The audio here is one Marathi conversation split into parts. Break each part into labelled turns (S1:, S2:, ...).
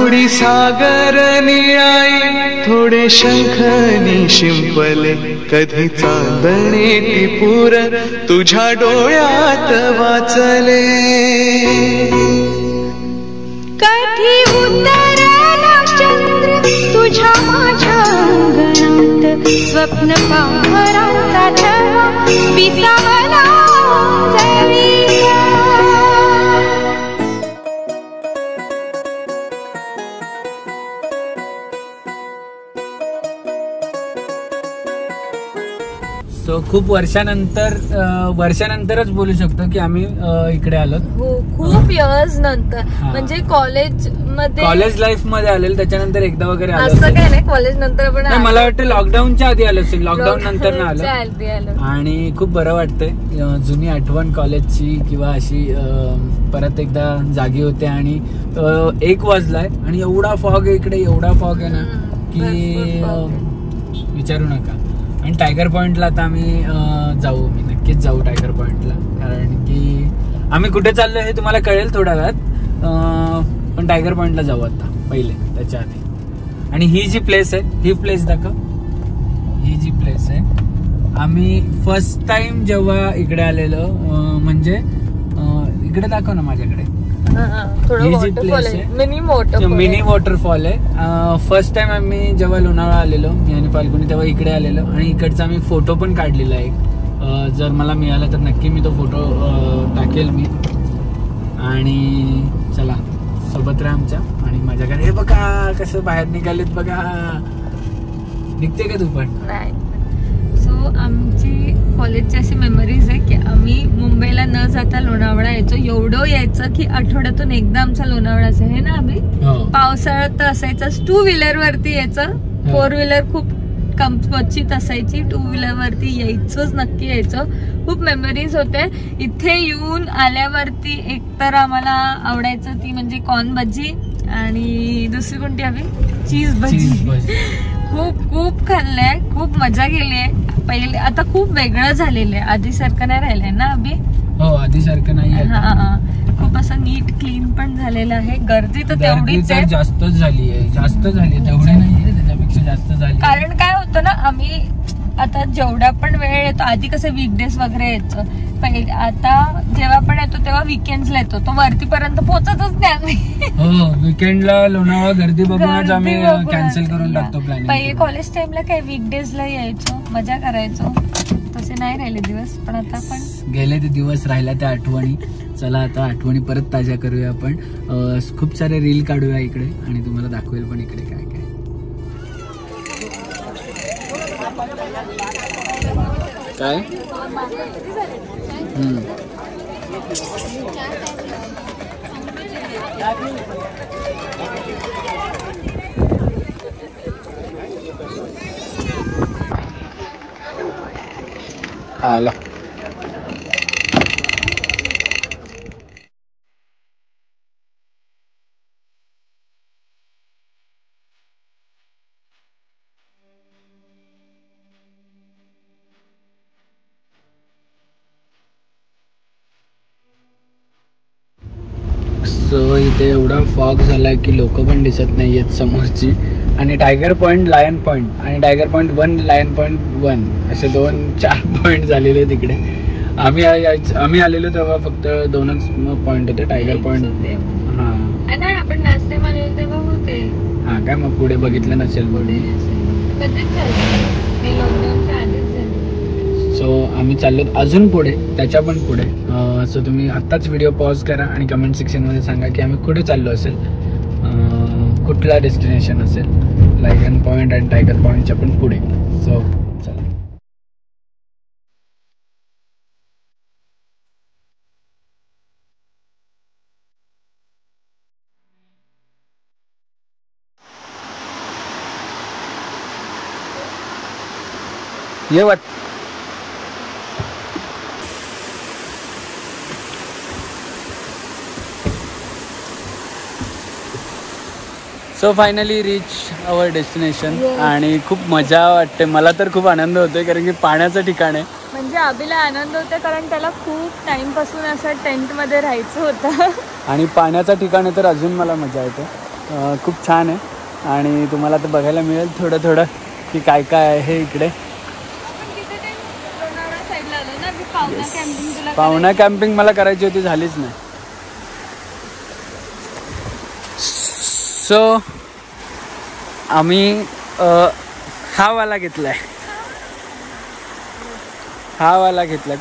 S1: थोडी सागर निळाई थोडे शंखनी शिंपले कधी चांदणे टिपूर तुझ्या डोळ्यात वाचले
S2: कधी उतरला चंद्र तुझ्या माझ्या अंगणात स्वप्न पाहराचा छवा विसावला
S3: सो खूप वर्षानंतरच बोलू शकतो की आम्ही इकडे आलो.
S4: हो, खूप इयर्स नंतर. म्हणजे कॉलेज
S3: लाईफ मध्ये आलेलो, त्याच्यानंतर एकदा वगैरे आलो
S4: असं काय नाही. कॉलेज नंतर पण
S3: मला वाटतं लॉकडाऊनच्या आधी आलो असेल, लॉकडाऊन नंतर ना आलो. आणि खूप बरं वाटतंय. जुनी आठवण कॉलेजची किंवा अशी परत एकदा जागी होते. आणि 1 वाजलाय आणि एवढा फॉग आहे इकडे, एवढा फॉग आहे ना की विचारू नका. आणि टायगर पॉइंटला आता आम्ही मी नक्कीच जाऊ टायगर पॉइंटला, कारण की आम्ही कुठे चाललो हे तुम्हाला कळेल थोड्या वेळात. पण टायगर पॉइंटला जाऊ आता पहिले, त्याच्या आधी. आणि ही जी प्लेस आहे, ही प्लेस दाखव. ही जी प्लेस आहे, आम्ही फर्स्ट टाइम जेव्हा इकडे आलेलो, म्हणजे इकडे दाखव ना माझ्याकडे. मिनी वॉटरफॉल आहे. फर्स्ट टाइम आम्ही जेव्हा लोणावळा आलेलो, मी आणि फाल्गुनी, तेव्हा इकडे आलेलो. आणि इकडचा आम्ही फोटो पण काढलेला आहे. जर मला मिळाला तर नक्की मी तो फोटो टाकेल मी. आणि चला सोबत राहा आमच्या. आणि माझ्याकडे हे बघा कसं बाहेर निघालेत बघा. निघते का तू पण?
S4: सो आमची कॉलेजची अशी मेमरीज आहे की आम्ही मुंबईला न जाता लोणावळा यायचो. एवढं यायचं की आठवड्यातून एकदा आमचा लोणावळा असायचं हे ना. आम्ही पावसाळ्यात तर असायचं 2 व्हीलर वरती यायचं. 4 व्हीलर खूप क्वचित असायची. 2 व्हीलर वरती यायचंच, नक्की यायचं. खूप मेमरीज होते. इथे येऊन आल्यावरती एकतर आम्हाला आवडायचं ती म्हणजे कॉर्न भजी, आणि दुसरी कोणती हवी? चीज भजी. खूप खाल्लंय, खूप मजा केलीये. पहिले आता खूप वेगळं झालेलं आहे, आधी सारखं नाही राहिलंय ना अभि?
S3: हो, आधी सारखं नाही.
S4: खूप असं नीट क्लीन पण झालेलं आहे. गर्दी तर तेवढीच
S3: जास्तच झाली आहे, तेवढी नाहीये, त्याच्यापेक्षा जास्त झाली.
S4: कारण काय होतं ना, आम्ही आता जेवढा पण वेळ येतो, आधी कसं वीकडेज वगैरे यायचं पहिले, आता जेव्हा पण येतो तेव्हा विकेंड्सला येतो. तो वरतीपर्यंत पोहोचतच नाही आम्ही.
S3: हो, विकेंडला लोणावळा गर्दी बघूनच आम्ही कॅन्सल करून टाकतो प्लॅनिंग.
S4: पहिले कॉलेज टाइमला काय वीकडेजला यायचो, मजा करायचो. तसे नाही राहिले दिवस, पण आता पण
S3: गेले ते दिवस, राहिल्या त्या आठवणी. चला आता आठवणी परत ताज्या करूया आपण. खूप सारे रील काढूया इकडे आणि तुम्हाला दाखवेल पण इकडे काय काय. काय आला. सो इथे एवढा फॉग झाला की लोक पण दिसत नाही आहेत समोरची. आणि टायगर पॉइंट, लायन पॉइंट आणि टायगर पॉइंट 1, लायन पॉइंट 1 असे 2-4 पॉइंट झालेले तिकडे. आम्ही आलेलो तेव्हा फक्त 2च पॉइंट होते, टायगर पॉइंट.
S4: आपण नाश्ते मानले तेव्हा होते.
S3: काय मग पुढे बघितलं नसेल पुढे. सो आम्ही चाललो अजून पुढे, त्याच्या पण पुढे. सो तुम्ही आत्ताच व्हिडिओ पॉज करा आणि कमेंट सेक्शनमध्ये सांगा की आम्ही कुठे चाललो असेल, कुठला डेस्टिनेशन असेल. लायन पॉइंट आणि टायगर पॉइंटच्या पण पुढे. सो चला. ये वाट. So finally reach our destination. आणि खूप मजा वाटते, मला तर खूप आनंद होतोय कारण की पाण्याचं ठिकाण आहे.
S4: म्हणजे अभिला आनंद होते कारण त्याला खूप टाइम पासून असं टेंट मध्ये राहायचं होतं.
S3: आणि पाण्याचं ठिकाण आहे तर अजून मला मजा येते. खूप छान आहे आणि तुम्हाला तर बघायला मिळेल थोडं थोडं की काय काय आहे इकडे. पावना कॅम्पिंग मला करायची होती, झालीच नाही. सो आम्ही हा वाला घेतलाय.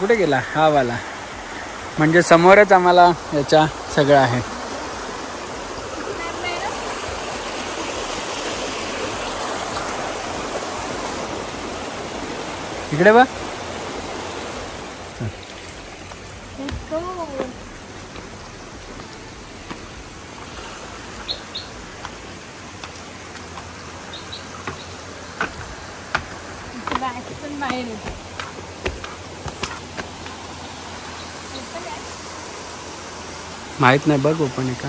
S3: कुठे गेला हा वाला? म्हणजे समोरच आम्हाला याच्या सगळं आहे. इकडे बघ. माहित नाही, बघ ओपन आहे का.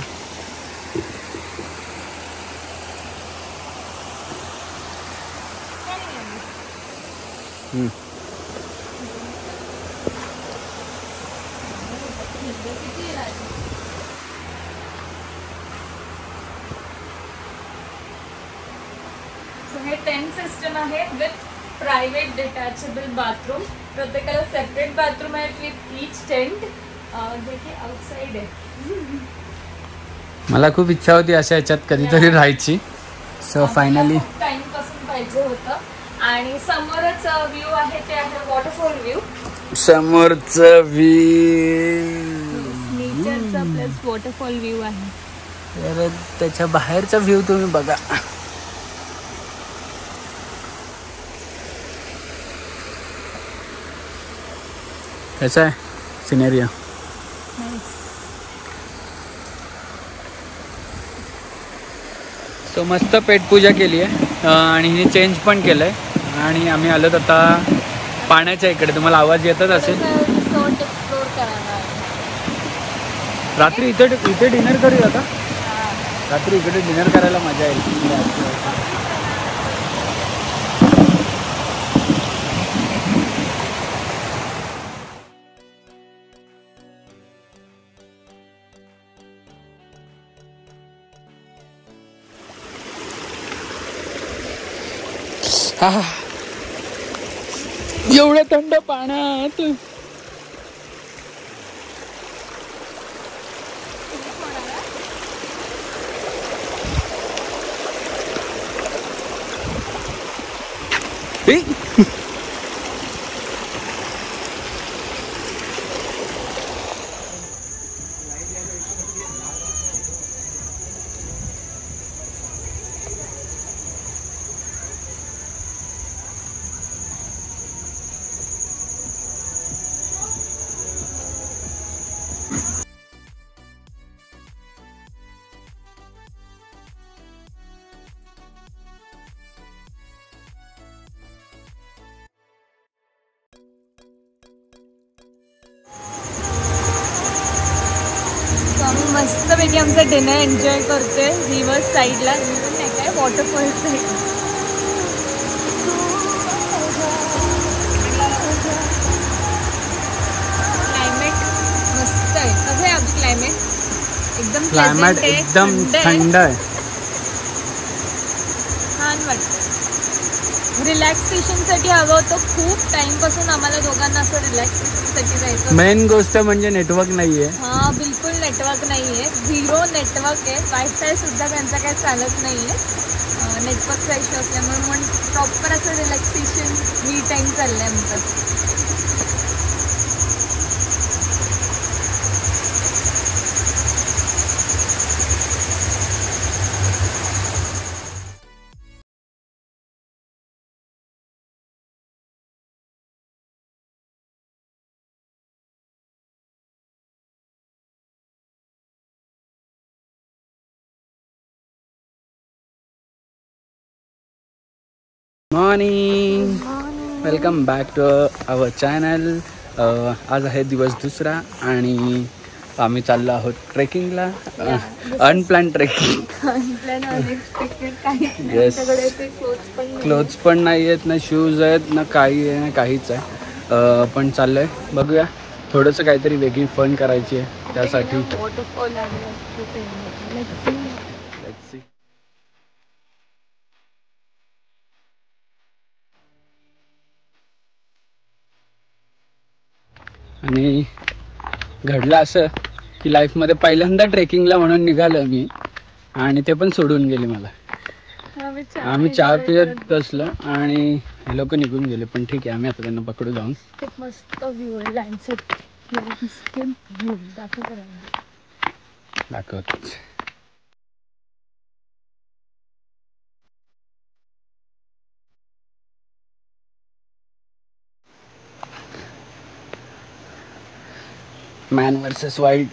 S4: हे टेंट सिस्टम आहे विथ प्रायव्हेट डिटॅचेबल बाथरूम. प्रत्येकाला सेपरेट बाथरूम आहे विथ ईच टेंट. जे आउटसाइड आहे.
S3: मला खूप इच्छा होती अशा याच्यात कधीतरी राहायची. सो फायनली
S4: टाइम पासून पाहिजे होतं. आणि समोरच व्ह्यू आहे ते आहे वॉटरफॉल व्ह्यू.
S3: समोरचं व्ह्यू
S4: नेचरचा प्लस वॉटरफॉल व्ह्यू आहे.
S3: तर त्याच्या बाहेरचा व्ह्यू तुम्ही बघा. कैसा है सिनेरियो? सो मस्त पेटपूजा केली आहे आणि हिने चेंज पण केलं आहे आणि आम्ही आलोत आता पाण्याच्या इकडे. तुम्हाला आवाज येतच असेल. रात्री इथे डिनर करूया आता. रात्री इकडे डिनर करायला मजा येईल. एवढं थंड पाण्यात
S4: मस्तपैकी आमचं डिनर एन्जॉय करतोय रिव्हर साईडला. रिव्हर नाही काय, वॉटरफॉल साईड. क्लायमेट मस्त आहे. कसं आहे आपलं क्लायमेट? एकदम
S3: थंड आहे.
S4: छान वाटतं. रिलॅक्सेशन साठी हवं होतं. खूप टाइम पासून आम्हाला दोघांना असं रिलॅक्सेशन साठी जायचं.
S3: मेन गोष्ट म्हणजे नेटवर्क नाहीये.
S4: हा, बिलकुल नेटवर्क नाहीये. 0 नेटवर्क आहे. वायफाय सुद्धा त्यांचा काही चालत नाहीये. नेटवर्कचा इश्यू असल्यामुळे म्हणून प्रॉपर असं रिलॅक्सेशन मी टाइम चाललंय आमचं.
S3: Morning, welcome back to our channel. आज आहे दिवस दुसरा आणि आम्ही चाललो आहोत ट्रेकिंगला. Unplanned trekking. क्लोथ्स पण नाही आहेत, ना शूज आहेत, ना काही आहे, ना काहीच आहे. पण चाललंय, बघूया थोडंसं काहीतरी वेगळी फन करायची आहे त्यासाठी. Let's see. आणि घडलं असं की लाईफमध्ये पहिल्यांदा ट्रेकिंगला म्हणून निघालो मी आणि ते पण सोडून गेले मला. आम्ही चहा पित बसलो आणि हे लोक निघून गेले. पण ठीक आहे, आम्ही आता त्यांना पकडू जाऊन.
S4: मस्त व्ह्यू आहे लँडसेट
S3: दाखवतोच. Man versus wild.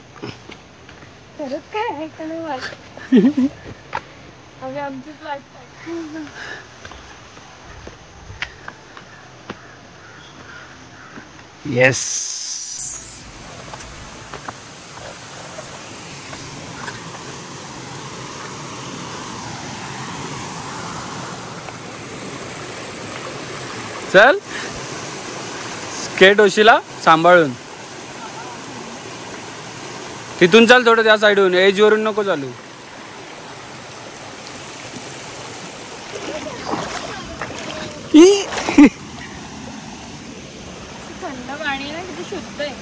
S4: खरंच काय आहे का नाही वाट आम्ही आमचीच वाट पाहतो.
S3: येस. चल स्केट होशीला सांभाळून. तिथून चाल थोडं त्या साईडून, एज वरून नको चालू.
S4: थंड पाणी ना किती शुद्ध आहे.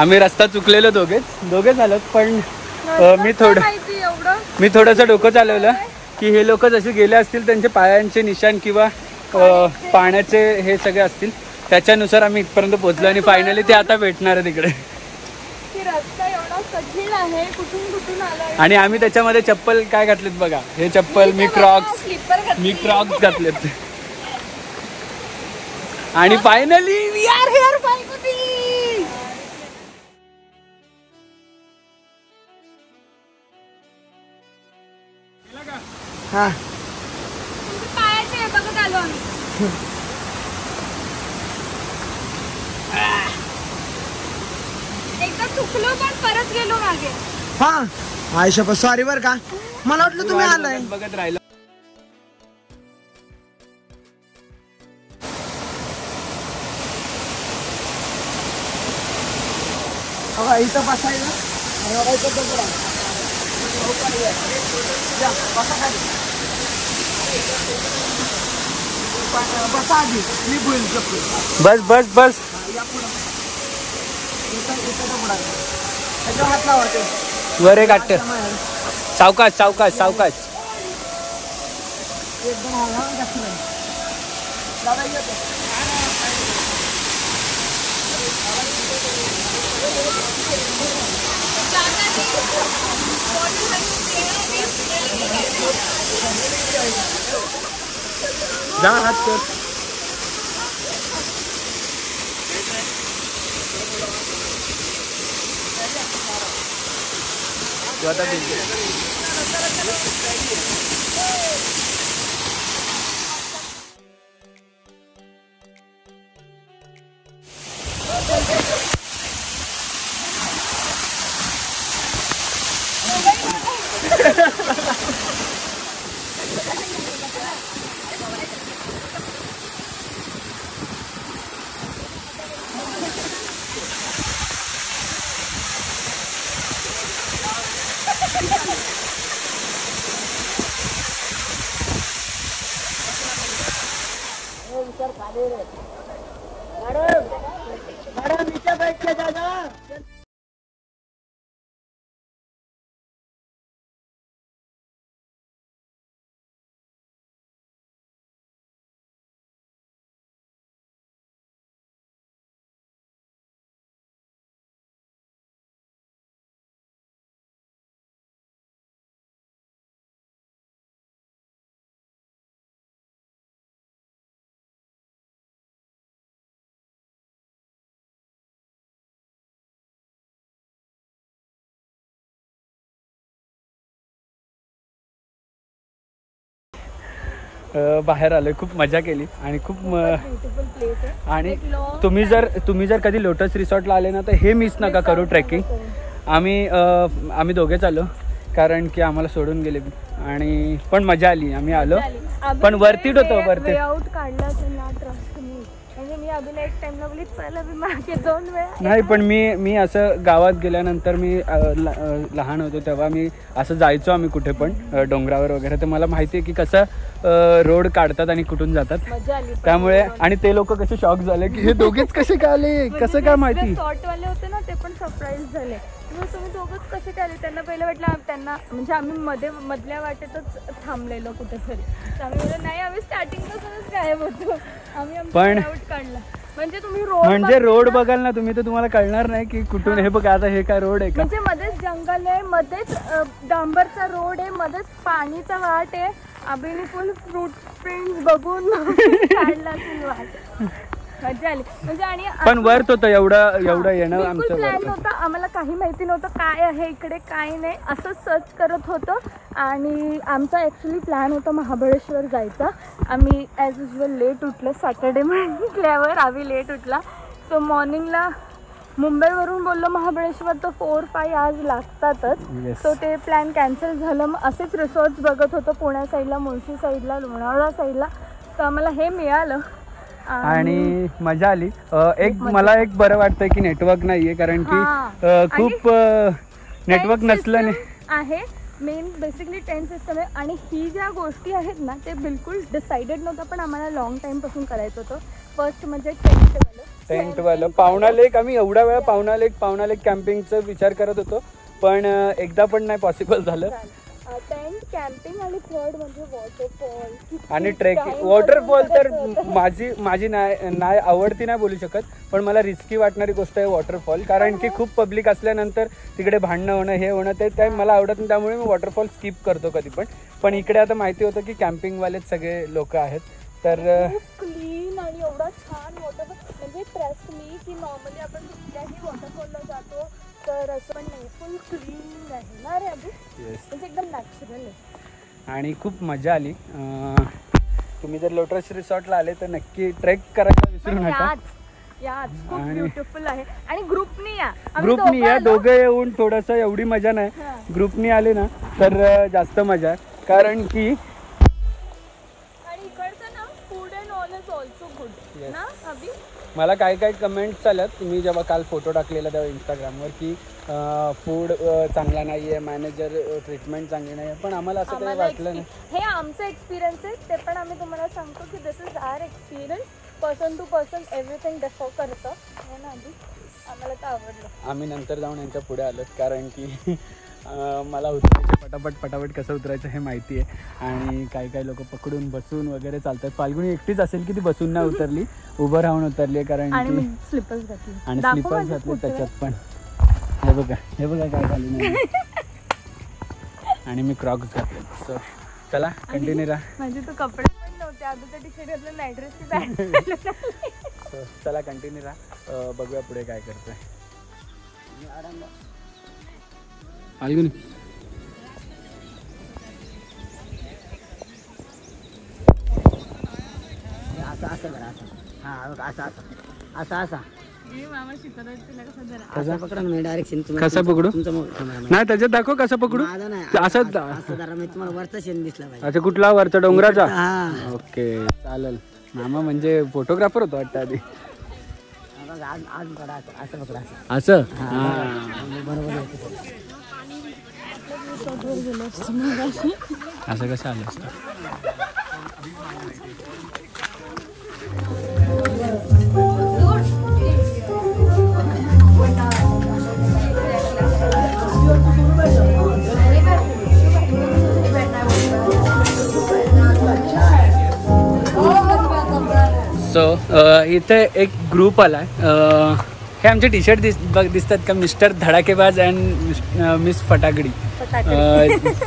S3: आम्ही रस्ता चुकलेलो दोघेच आलो. पण मी थोडंसं डोकं चालवलं की हे लोक जसे गेले असतील त्यांचे पायांचे निशाण किंवा पाण्याचे हे सगळे असतील, त्याच्यानुसार आम्ही इथपर्यंत पोहोचलो. आणि फायनली ते आता भेटणार आहे तिकडे.
S4: रस्ता एवढा कठीण आहे, कुठून आलाय.
S3: आणि आम्ही त्याच्यामध्ये चप्पल काय घातलेत बघा. हे चप्पल मी क्रॉक्स घातलेत. आणि finally we are here finally.
S1: हा
S4: पायाचे बघत आलो आम्ही. एकदा चुकलो पण परत गेलो मागे.
S1: हा आयशा सॉरी बर का, मला वाटलं तुम्ही आलाय.
S3: बघत राहिलो.
S1: इथं बसायला बसा आधी, मी बोल शकतो.
S3: बस बस बस.
S1: हात लावते
S3: वर एक आट. सावकाश सावकाश सावकाश.
S1: एकदम हलवा जास्त नाही. दादा येतो.
S3: जा हात कर. मॅडम नीचे बैठ के जाना. बाहेर आलोय, खूप मजा केली आणि खूप
S4: ब्युटिफुल प्लेस आहे.
S3: आणि
S4: एक long
S3: तुम्ही जर कधी लोटस रिसॉर्टला आले ना तर हे मिस नका करू ट्रेकिंग. आम्ही दोघेच आलो कारण की आम्हाला सोडून गेले आणि पण मजा आली, आम्ही आलो. पण वरती होतं, वरती
S4: आउट काढला असेल ना, ट्रस्ट मी. म्हणजे मी अभिला एक टाइमला बोली चला मी मागे 2 वेळा.
S3: नाही, पण मी असं गावात गेल्यानंतर मी लहान होतो तेव्हा मी असं जायचो आम्ही कुठे पण डोंगरावर वगैरे, तर मला माहिती आहे की कसं रोड काढतात आणि कुठून जातात.
S4: मजा आली
S3: त्यामुळे. आणि ते लोक कसे शॉक झाले की हे दोघेच कसे काय आले, कसं काय माहिती.
S4: शॉर्टवाले होते ना ते पण सरप्राईज झाले, तुम्ही दोघंच कसे काय आले. त्यांना पहिलं वाटलं त्यांना म्हणजे आम्ही मधल्या वाटेतच थांबलेलो कुठेतरी, तर आम्ही बोललो नाही आम्ही स्टार्टिंगपासूनच गायब होतो. आम्ही
S3: पण
S4: आउट काढला. म्हणजे तुम्ही
S3: म्हणजे रोड बघाल ना तुम्ही तर तुम्हाला कळणार नाही की कुठून. हे बघा आता हे काय रोड आहे का,
S4: म्हणजे मध्येच जंगल आहे, मध्येच डांबरचा रोड आहे, मध्येच पाणीचा वाट आहे. अभिने फुल फ्रूट प्रिंट्स बघून काढला असेल वाट. मजा आली म्हणजे. आणि
S3: पण वर्थ होतं एवढं येणं आमचं.
S4: प्लॅन होता, आम्हाला काही माहिती नव्हतं काय आहे इकडे काय नाही, असं सर्च करत होतो. आणि आमचा ॲक्च्युली प्लॅन होता महाबळेश्वर जायचा. आम्ही ॲज युजल लेट उठलं, सॅटर्डे म्हटल्यावर आम्ही लेट उठला. सो मॉर्निंगला मुंबईवरून बोललो महाबळेश्वर तर 4-5 आज लागतातच. सो ते प्लॅन कॅन्सल झालं. मग असेच रिसॉर्ट्स बघत होतो पुण्या साईडला, मुळशी साईडला, लोणावळा साईडला. तर आम्हाला हे मिळालं
S3: आणि मजा आली. मला एक बरं वाटतंय की नेटवर्क नाहीये, कारण की खूप नेटवर्क नसल्याने
S4: आहे. मेन बेसिकली टेंट सिस्टम आहे. आणि ही ज्या गोष्टी आहेत ना ते बिलकुल डिसाइडेड नव्हतं, पण आम्हाला लॉंग टाइम पासून करायचं होतं. फर्स्ट म्हणजे टेंटवालं
S3: पावना लेक. आम्ही एवढ्या वेळा पावना लेक कॅम्पिंगचा विचार करत होतो, पण एकदा पण नाही पॉसिबल झालं.
S4: टेंट कॅम्पिंग आणि थर्ड म्हणजे वॉटरफॉल
S3: आणि ट्रेकिंग. वॉटरफॉल तर माझी नाही आवडती नाही बोलू शकत, पण मला रिस्की वाटणारी गोष्ट आहे वॉटरफॉल, कारण की खूप पब्लिक असल्यानंतर तिकडे भांडणं होणं हे होणं ते मला आवडत नाही. त्यामुळे मी वॉटरफॉल स्किप करतो कधी पण इकडे आता माहिती होतं की कॅम्पिंगवालेच सगळे लोक आहेत. तर
S4: क्लीन आणि एवढा छान वॉटरफॉल. म्हणजे ट्रस्ट मी की नॉर्मली आपण कुठल्याही वॉटरफॉलला जातो तर असं पण नाही, फुल क्लीन आहे ना रे अभि. म्हणजे एकदम नॅचरल आहे
S3: आणि खूप मजा आली. तुम्ही जर लोटस रिसॉर्टला आले तर नक्की ट्रेक करायला विसरू नका.
S4: खूप ब्युटिफुल आहे. आणि ग्रुपनी
S3: या दोघे येऊन थोडंसं एवढी मजा नाही, ग्रुपनी आले ना तर जास्त मजा आहे. कारण की
S4: आणि इकडचं ना food and all is also good ना अभि.
S3: मला काय कमेंट्स आल्यात, तुम्ही जेव्हा काल फोटो टाकलेला तेव्हा इंस्टाग्रामवर की फूड चांगला नाही आहे, मॅनेजर ट्रीटमेंट चांगली नाही आहे, पण आम्हाला असं काही वाटलं नाही.
S4: हे आमचं एक्सपिरियन्स आहे, ते पण आम्ही तुम्हाला सांगतो की this is our experience. Person to person everything differ करतं हे ना आधी. आम्हाला तर आवडलं.
S3: आम्ही नंतर जाऊन यांच्या पुढे आलो, कारण की मला उतरायचं पटापट कसं उतरायचं हे माहिती आहे. आणि काही लोक पकडून बसून वगैरे चालतात. फाल्गुनी एकटीच असेल की ती बसून नाही उतरली, उभं राहून उतरली आहे, कारण की
S4: स्लिपर्स घातली
S3: आणि स्लिपर्स घातले त्याच्यात पण. हे बघा काय झाली नाही. आणि मी क्रॉक्स घातले. सो चला कंटिन्यू राहा.
S4: म्हणजे तू कपडे पण नव्हते, आधीचा टी शर्ट घातलं, नाईट ड्रेसची पॅन्ट.
S3: चला कंटिन्यू राहा, बघूया पुढे काय करतोय. फाल्गुनी कसं पकडू नाही त्याच्यात दाखव कसं पकडू. असं
S1: तुम्हाला वरचा शेण दिसला पाहिजे.
S3: अच्छा, कुठला वरचा डोंगराचा. ओके चालेल. मामा म्हणजे फोटोग्राफर होतो वाटतं आधी. असं असं कसं आलं असतं. सो इथे एक ग्रुप आलाय. हे आमचे टी शर्ट दिसतात का, मिस्टर धडाकेबाज अँड मिस फटाकडी,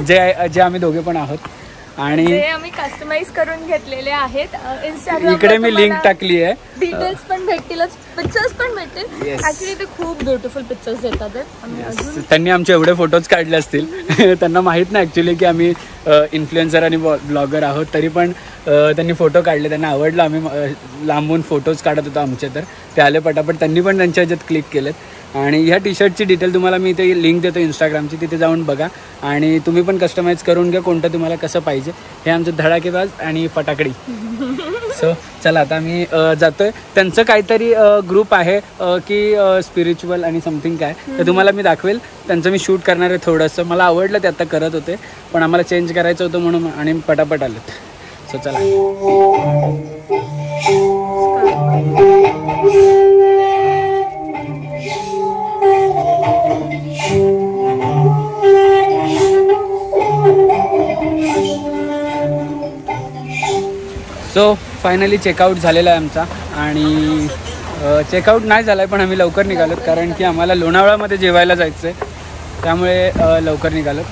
S3: जे आम्ही दोघे पण आहोत. आणि
S4: आम्ही कस्टमाइज करून घेतलेले आहेत. इंस्टाग्राम
S3: इकडे मी लिंक टाकली आहे.
S4: डिटेल्स पण भेटतीलच, पिक्चर्स पण भेटतील. ऍक्च्युली ते खूप ब्युटिफुल पिक्चर्स देतात.
S3: त्यांनी आमचे एवढे फोटोज काढले असतील. त्यांना माहित नाही ऍक्च्युली की आम्ही इन्फ्लुएन्सर आणि ब्लॉगर आहोत, तरी पण त्यांनी फोटो काढले. त्यांना आवडलं. आम्ही लांबून फोटोज काढत होतो आमचे, तर ते आले पटापट. त्यांनी पण त्यांच्या ह्याच्यात क्लिक केलेत. आणि ह्या टी शर्टची डिटेल तुम्हाला मी इथे लिंक देतो इंस्टाग्रामची, तिथे जाऊन बघा आणि तुम्ही पण कस्टमाइज करून घ्या कोणतं तुम्हाला कसं पाहिजे. हे आमचं धडाकेबाज आणि फटाकडी. सो चला आता मी जातोय. त्यांचं काहीतरी ग्रुप आहे की स्पिरिच्युअल आणि समथिंग काय, तर तुम्हाला मी दाखवेल. त्यांचं मी शूट करणार आहे थोडंसं. मला आवडलं ते आता करत होते, पण आम्हाला चेंज करायचं होतं म्हणून आणि पटापट आलेत. सो चला. सो फायनली चेकआउट झालेला आहे आमचा. आणि चेकआउट नाही झाला आहे, पण आम्ही लवकर निघालोत कारण की आम्हाला लोणावळ्यामध्ये जेवायला जायचं आहे, त्यामुळे लवकर निघालोत.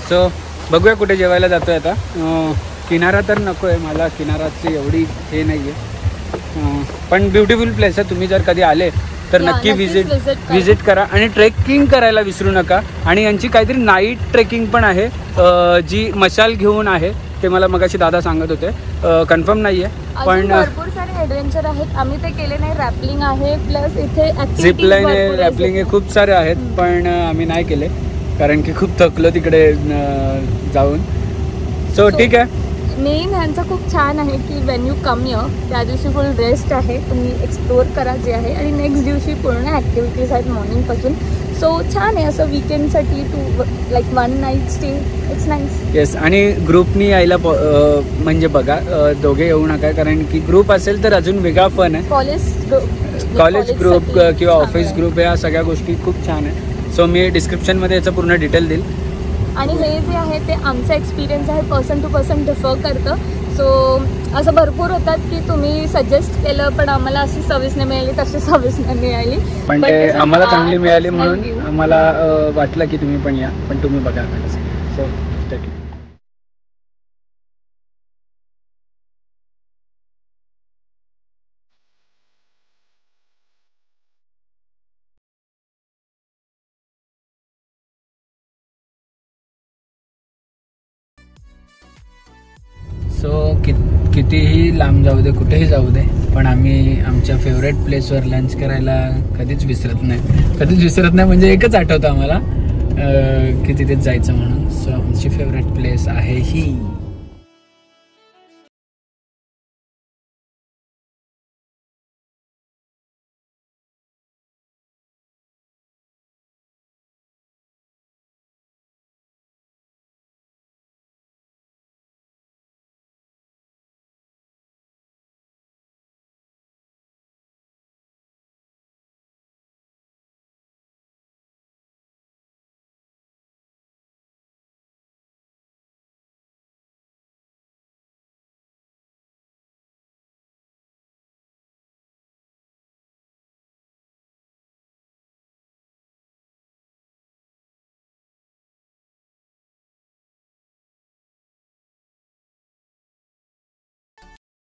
S3: सो बघूया कुठे जेवायला जातो आहे आता. किनारा तर नको आहे मला, किनाराची एवढी हे नाही आहे, पण ब्युटिफुल प्लेस आहे. तुम्ही जर कधी आले तर नक्की विजिट करा. आणि ट्रेकिंग करायला विसरू नका. आणि यांची काहीतरी नाईट ट्रेकिंग पण आहे जी मशाल घेऊन आहे. ते मला मगाशी दादा सांगत होते, कन्फर्म नाही आहे, पण
S4: भरपूर सारे ॲडव्हेंचर आहेत. आम्ही ते केले नाही. रॅपलिंग आहे, प्लस इथे
S3: झिपलाईन आहे, रॅपलिंग आहे, खूप सारे आहेत, पण आम्ही नाही केले कारण की खूप थकलो तिकडे जाऊन. सो ठीक आहे.
S4: मेन ह्यांचं खूप छान आहे की वेन यू कम यर, त्या दिवशी फुल रेस्ट आहे, तुम्ही एक्सप्लोअर करा जे आहे. आणि नेक्स्ट दिवशी पूर्ण ॲक्टिव्हिटीज आहेत मॉर्निंगपासून. सो छान आहे असं वीकेंडसाठी to like 1 night stay. It's nice.
S3: Yes. आणि ग्रुपनी यायला म्हणजे बघा, दोघे येऊ नका कारण की ग्रुप असेल तर अजून वेगळा फन आहे. कॉलेज ग्रुप किंवा ऑफिस ग्रुप या सगळ्या गोष्टी खूप छान आहे. सो मी डिस्क्रिप्शनमध्ये याचं पूर्ण डिटेल देईल.
S4: आणि हे जे आहे ते आमचा एक्सपिरियन्स आहे, पर्सन टू पर्सन डिफर करतं. सो असं भरपूर होतात की तुम्ही सजेस्ट केलं पण आम्हाला अशी सर्व्हिस नाही मिळाली, तशी सर्व्हिस नाही मिळाली,
S3: पण ते आम्हाला चांगली मिळाली म्हणून आम्हाला वाटलं की तुम्ही पण या, पण तुम्ही बघा. सो कितीही लांब जाऊ दे, कुठेही जाऊ दे, पण आम्ही आमच्या फेवरेट प्लेसवर लंच करायला कधीच विसरत नाही. म्हणजे एकच आठवतं आम्हाला की तिथेच जायचं म्हणून. सो आमची फेवरेट प्लेस आहे ही.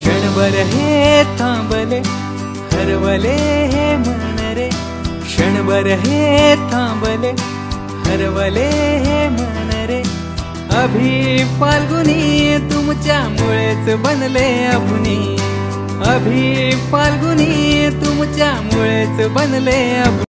S5: क्षणभर हे थांबले हरवले हे मन रे, क्षणभर हे थांबले हरवले हे मन रे. अभि फाल्गुनी तुमच्यामुळेच बनले अभुनी, अभि फाल्गुनी तुमच्यामुळेच बनले अभुनी.